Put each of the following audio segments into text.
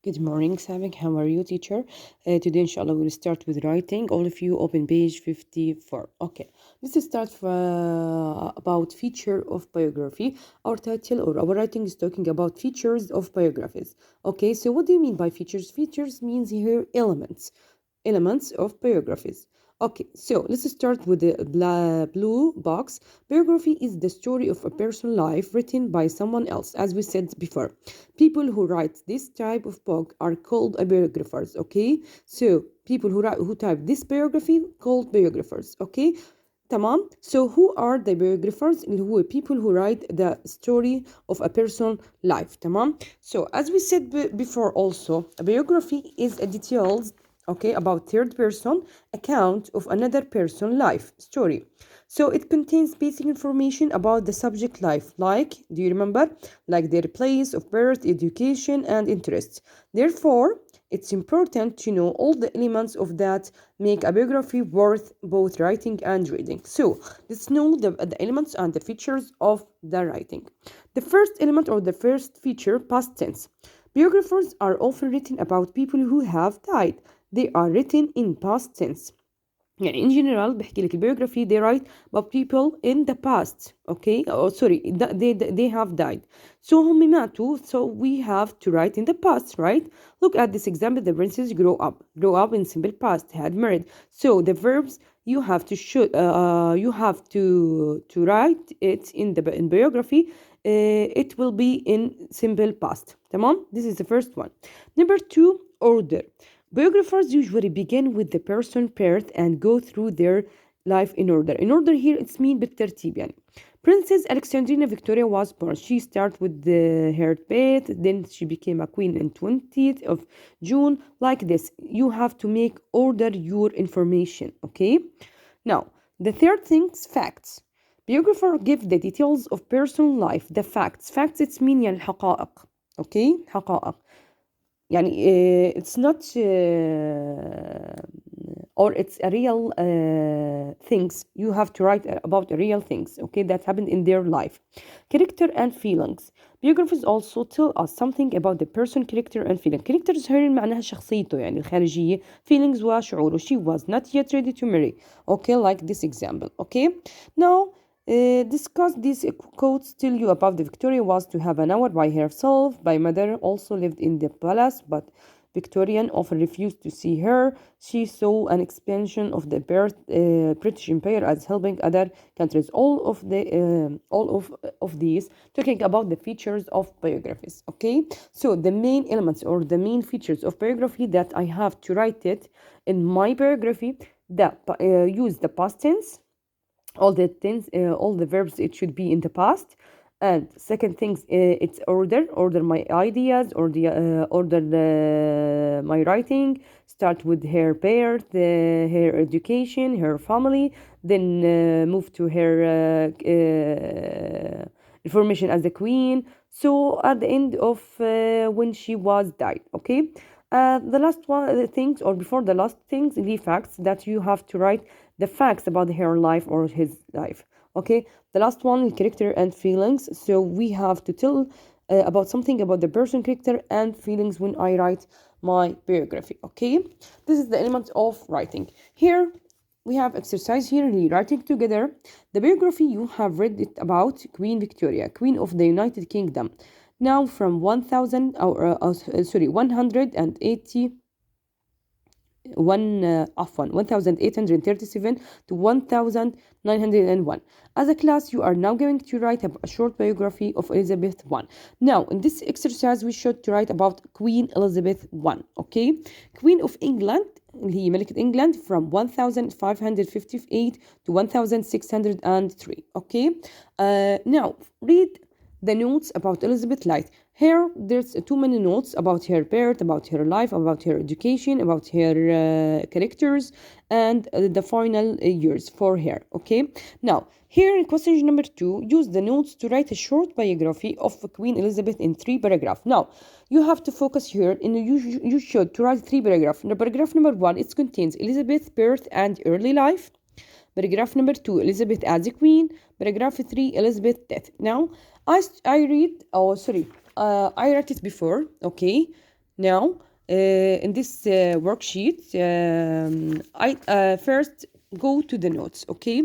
Good morning, Samik. How are you, teacher? Today, inshallah, we'll start with writing. All of you open page 54. Okay, let's start about feature of biography. Our title or our writing is talking about features of biographies. Okay, so what do you mean by features? Features means here elements of biographies. Okay, so let's start with the blue box. Biography is the story of a person's life written by someone else, as we said before. People who write this type of book are called biographers. Okay, so people who type this biography called biographers. Okay, tamam. So who are the biographers? Who are people who write the story of a person's life. Tamam. So as we said before, also a biography is a detailed, okay, about third person account of another person life story. So it contains basic information about the subject life, like, do you remember, like their place of birth, education, and interests. Therefore, it's important to know all the elements of that make a biography worth both writing and reading. So let's know the elements and the features of the writing. The first element or the first feature, past tense. Biographers are often written about people who have died. They are written in past tense. يعني in general بحكي لك البيوغرافي they write about people in the past, okay, oh sorry, they have died, so هم ماتوا, so we have to write in the past, right? Look at this example. The princess grow up in simple past, had married. So the verbs you have to you have to write it in biography. It will be in simple past. تمام. This is the first one. Number two, order. Biographers usually begin with the person birth and go through their life in order. In order here it's mean بالترتيب يعني. Princess Alexandrina Victoria was born. She started with her birth, then she became a queen on 20th of June. Like this, you have to make order your information, okay? Now, the third thing is facts. Biographer give the details of personal life, the facts. Facts it's mean يعني الحقائق, okay? حقائق. يعني it's not or it's a real things. You have to write about real things, okay, that happened in their life. Character and feelings. Biographers also tell us something about the person character and feeling. Characters هي معناها شخصيته يعني الخارجية. Feelings وشعوره. She was not yet ready to marry. Okay, like this example. Okay, now discuss these quotes. Tell you about the Victoria was to have an hour by herself. My mother also lived in the palace, but Victorian often refused to see her. She saw an expansion of the British Empire as helping other countries. All of these talking about the features of biographies. Okay, so the main elements or the main features of biography that I have to write it in my biography. That use the past tense, all the things, all the verbs, it should be in the past. And second things, it's order my ideas, or the order my writing. Start with her birth, her education, her family, then move to her information as a queen. So at the end of when she was died, okay. The last one things, or before the last things, the facts that you have to write the facts about her life or his life. Okay, the last one, character and feelings. So we have to tell about something about the person character and feelings when I write my biography. Okay, this is the element of writing. Here we have exercise here, rewriting together the biography you have read it about Queen Victoria, Queen of the United Kingdom. Now from 1000 or 180 1837 to 1901. As a class, you are now going to write a short biography of Elizabeth I. Now, in this exercise, we should write about Queen Elizabeth I, okay? Queen of England, هي ملكة England from 1558 to 1603, okay? Now, read the notes about Elizabeth Light. Here, there's too many notes about her birth, about her life, about her education, about her characters, and the final years for her. Okay. Now, here in question number 2, use the notes to write a short biography of Queen Elizabeth in 3 paragraphs. Now, you have to focus here, and you should to write 3 paragraphs. Now, paragraph number 1, it contains Elizabeth's birth and early life. Paragraph number 2, Elizabeth as a queen. Paragraph 3, Elizabeth death. Now, I read, I wrote it before, okay? Now, in this worksheet, I first go to the notes, okay?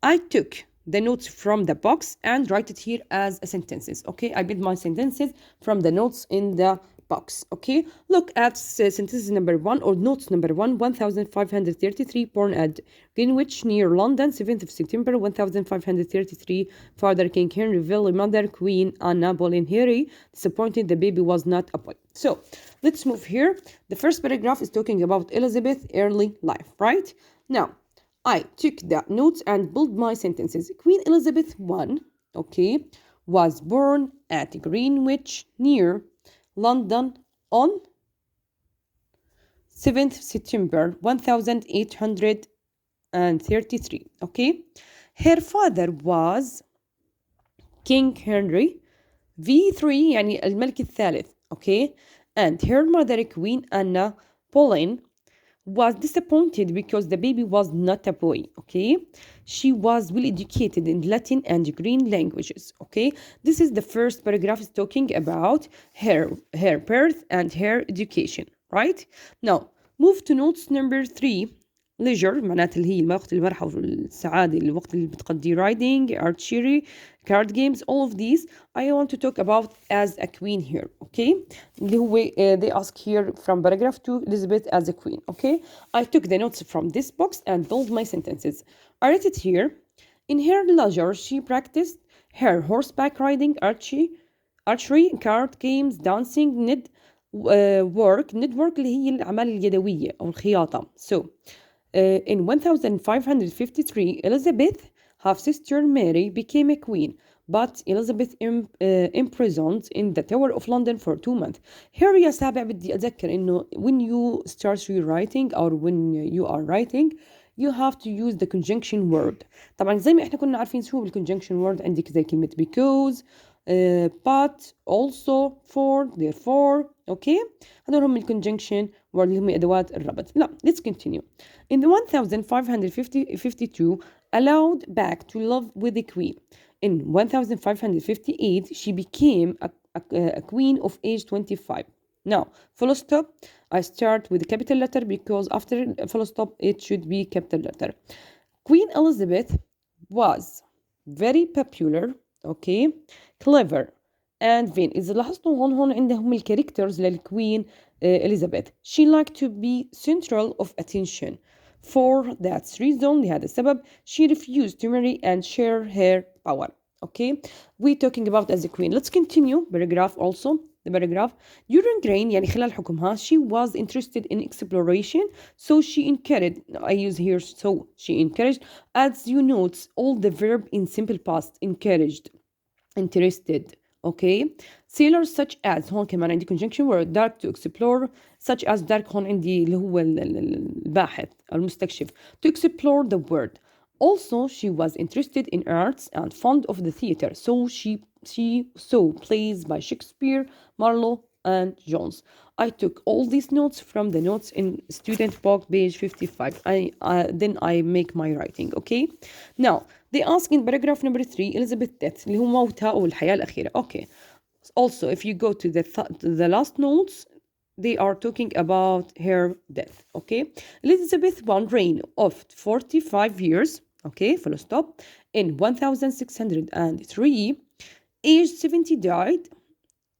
I took the notes from the box and write it here as sentences, okay? I build my sentences from the notes in the box, okay? Look at sentence number 1 or notes number 1, 1533, born at Greenwich near London, 7th of September 1533. Father King Henryville, mother Queen Anna Boleyn Harry, disappointed the baby was not a boy. So let's move here. The first paragraph is talking about Elizabeth's early life, right? Now, I took the notes and built my sentences. Queen Elizabeth I, okay, was born at Greenwich near London on 7th September 1833, okay? Her father was King Henry V3 يعني الملك الثالث, okay? And her mother Queen Anna Boleyn was disappointed because the baby was not a boy, okay? She was well educated in Latin and Greek languages, okay? This is the first paragraph is talking about her birth and her education, right? Now, move to notes number 3. leisure معناتها اللي هي وقت المرح والسعادة الوقت اللي بتقضيه riding, archery, card games, all of these I want to talk about as a queen here, okay? اللي هو they ask here from paragraph 2 Elizabeth as a queen, okay? I took the notes from this box and built my sentences. I write it here. In her leisure she practiced her horseback riding, archery, card games, dancing, network اللي هي الأعمال اليدوية أو الخياطة. So in 1553, Elizabeth, half-sister Mary, became a queen, but Elizabeth imprisoned in the Tower of London for 2 months. Here يا سابع بدي أذكر إنه when you start rewriting or when you are writing, you have to use the conjunction word. طبعا زي ما احنا كنا عارفين شو بالconjunction word عندك زي كلمة because, but, also, for, therefore, okay? هذول هم الconjunction word اللي هم أدوات الربط. لا, let's continue. In the 1552, allowed back to live with the queen. In 1558, she became a queen of age 25. Now, full stop. I start with a capital letter because after full stop, it should be capital letter. Queen Elizabeth was very popular, okay, clever, and vain. إذا لاحظتوا هون عندهم الكاركترز للكوين Elizabeth. She liked to be central of attention. For that reason, لهذا السبب, she refused to marry and share her power. Okay, we talking about as a queen. Let's continue paragraph also. The paragraph during reign يعني خلال حكمها she was interested in exploration, so she encouraged. I use here so she encouraged. As you note, all the verb in simple past encouraged, interested. Okay, sailors such as هون كمان عندي conjunction word dark to explore, such as dark هون عندي اللي هو الباحث أو المستكشف to explore the world. Also, she was interested in arts and fond of the theater, so she saw plays by Shakespeare, Marlowe, and Jones. I took all these notes from the notes in student book page 55. Then I make my writing, okay? Now, they ask in paragraph number 3, Elizabeth death, اللي هو موتها أو الحياة الأخيرة. Okay. Also, if you go to the last notes, they are talking about her death, okay? Elizabeth I reign of 45 years, okay, full stop, in 1603, age 70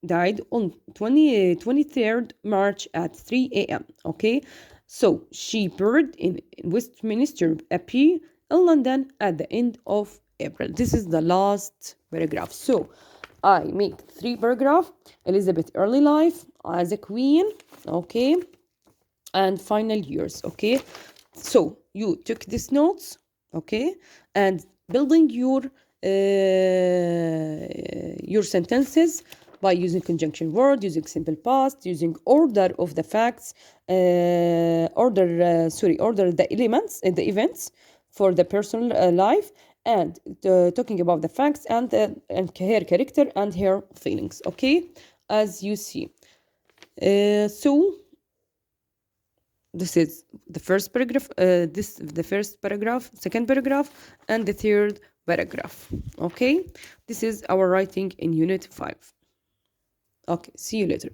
died on 23rd March at 3 a.m., okay? So, she buried in Westminster Abbey in London at the end of April. This is the last paragraph. So, I make 3 paragraphs. Elizabeth early life as a queen, okay, and final years, okay. So you took these notes, okay, and building your sentences by using conjunction word, using simple past, using order of the facts, order the elements, the events for the personal life, and talking about the facts and her character and her feelings, okay, as you see. So this is the first paragraph, the first paragraph, second paragraph, and the third paragraph, okay. This is our writing in unit 5. Okay, see you later.